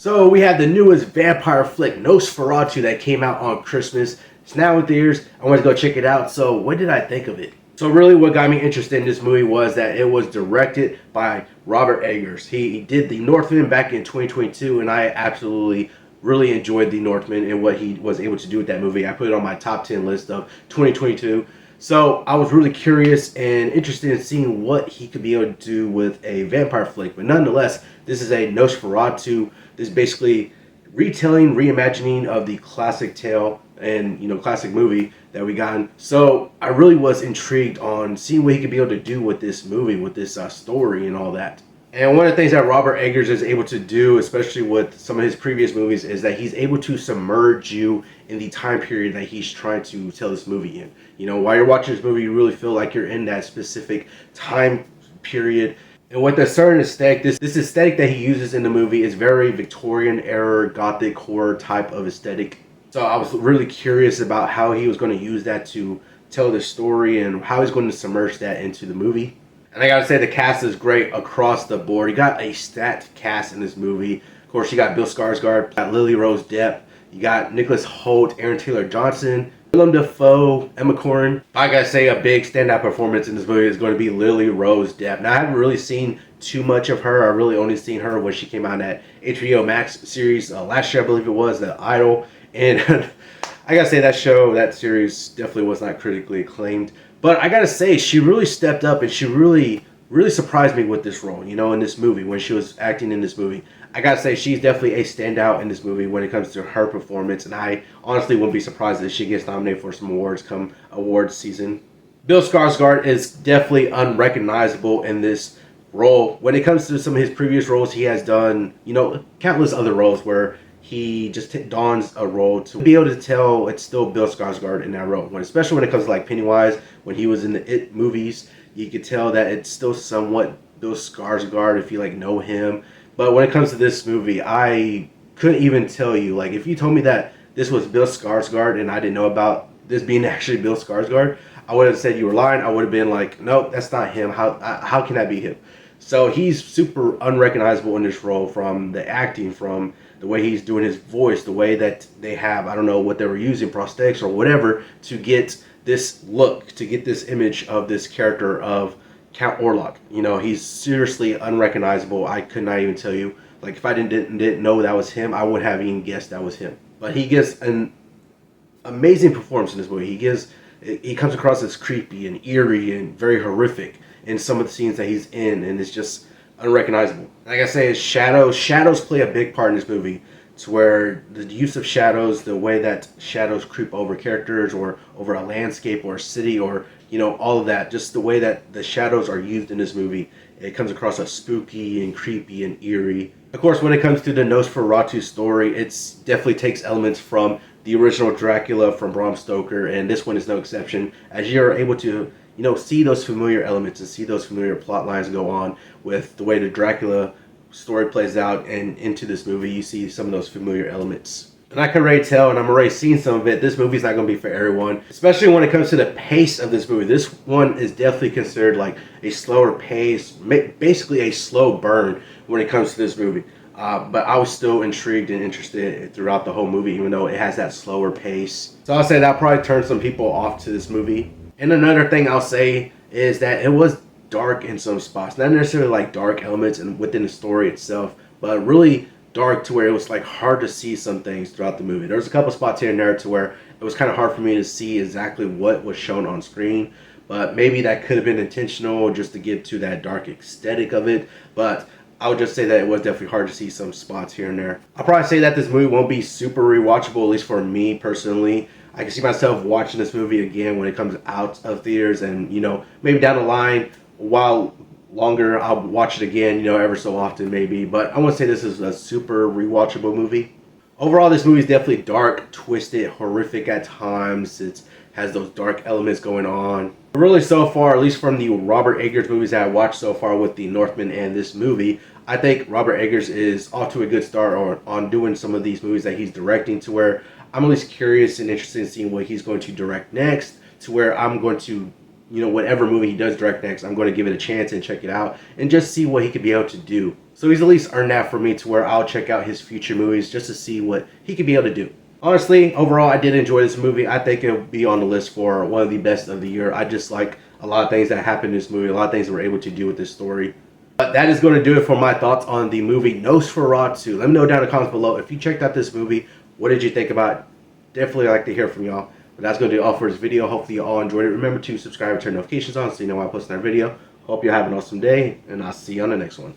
So we have the newest vampire flick, Nosferatu, that came out on Christmas. It's now in theaters. I went to go check it out. So what did I think of it? So really what got me interested in this movie was that it was directed by Robert Eggers. He did The Northman back in 2022, and I absolutely really enjoyed The Northman and what he was able to do with that movie. I put it on my top 10 list of 2022. So I was really curious and interested in seeing what he could be able to do with a vampire flick. But nonetheless, this is a Nosferatu. This is basically retelling, reimagining of the classic tale and classic movie that we got. So I really was intrigued on seeing what he could be able to do with this movie, with this story and all that. And one of the things that Robert Eggers is able to do, especially with some of his previous movies, is that he's able to submerge you in the time period that he's trying to tell this movie in. While you're watching this movie, you really feel like you're in that specific time period. And with a certain aesthetic, this aesthetic that he uses in the movie is very Victorian era, gothic horror type of aesthetic. So I was really curious about how he was going to use that to tell the story and how he's going to submerge that into the movie. And I gotta say, the cast is great across the board. You got a stacked cast in this movie. Of course, you got Bill Skarsgård, got Lily Rose Depp, you got Nicholas Hoult, Aaron Taylor Johnson, Willem Dafoe, Emma Corrin. I gotta say, a big standout performance in this movie is going to be Lily Rose Depp. Now, I haven't really seen too much of her. I really only seen her when she came out in that HBO Max series last year, I believe it was, The Idol. And I gotta say, that series definitely was not critically acclaimed. But I gotta say, she really stepped up and she really surprised me with this role, in this movie, when she was acting in this movie. I gotta say, she's definitely a standout in this movie when it comes to her performance, and I honestly wouldn't be surprised if she gets nominated for some awards come awards season. Bill Skarsgård is definitely unrecognizable in this role. When it comes to some of his previous roles, he has done, countless other roles where he just dons a role to be able to tell it's still Bill Skarsgård in that role. Especially when it comes to like Pennywise, when he was in the It movies, you could tell that it's still somewhat Bill Skarsgård if you know him. But when it comes to this movie, I couldn't even tell you. Like, if you told me that this was Bill Skarsgård and I didn't know about this being actually Bill Skarsgård, I would have said you were lying. I would have been like, nope, that's not him. How can that be him? So he's super unrecognizable in this role, from the acting, from the way he's doing his voice, the way that they have, I don't know what they were using, prosthetics or whatever, to get this look, to get this image of this character of Count Orlok. He's seriously unrecognizable. I could not even tell you. Like, if I didn't know that was him, I would have even guessed that was him. But he gives an amazing performance in this movie. He comes across as creepy and eerie and very horrific in some of the scenes that he's in, and it's just unrecognizable. Like I say, shadows play a big part in this movie, to where the use of shadows, the way that shadows creep over characters or over a landscape or a city, or all of that, just the way that the shadows are used in this movie, it comes across as spooky and creepy and eerie. Of course, when it comes to the Nosferatu story, it definitely takes elements from the original Dracula from Bram Stoker, and this one is no exception, as you're able to see those familiar elements and see those familiar plot lines go on with the way the Dracula story plays out, and into this movie you see some of those familiar elements. And I can already tell, and I'm already seeing some of it, this movie's not going to be for everyone, especially when it comes to the pace of this movie. This one is definitely considered like a slower pace, basically a slow burn when it comes to this movie. But I was still intrigued and interested throughout the whole movie, even though it has that slower pace. So I'll say that probably turned some people off to this movie. And another thing I'll say is that it was dark in some spots. Not necessarily like dark elements within the story itself, but really dark to where it was like hard to see some things throughout the movie. There was a couple spots here and there to where it was kind of hard for me to see exactly what was shown on screen. But maybe that could have been intentional just to get to that dark aesthetic of it. But I would just say that it was definitely hard to see some spots here and there. I'll probably say that this movie won't be super rewatchable, at least for me personally. I can see myself watching this movie again when it comes out of theaters, and maybe down the line, while longer, I'll watch it again, ever so often maybe. But I won't say this is a super rewatchable movie. Overall, this movie is definitely dark, twisted, horrific at times. It has those dark elements going on. But really, so far, at least from the Robert Eggers movies that I watched so far with The Northman and this movie, I think Robert Eggers is off to a good start on doing some of these movies that he's directing, to where I'm at least curious and interested in seeing what he's going to direct next, to where I'm going to whatever movie he does direct next, I'm going to give it a chance and check it out and just see what he could be able to do. So he's at least earned that for me to where I'll check out his future movies just to see what he could be able to do. Honestly, overall, I did enjoy this movie. I think it'll be on the list for one of the best of the year. I just like a lot of things that happened in this movie, a lot of things that we're able to do with this story. But that is going to do it for my thoughts on the movie Nosferatu. Let me know down in the comments below if you checked out this movie. What did you think about it? Definitely like to hear from y'all. But that's going to do all for this video. Hopefully you all enjoyed it. Remember to subscribe and turn notifications on so you know when I post another video. Hope you have an awesome day, and I'll see you on the next one.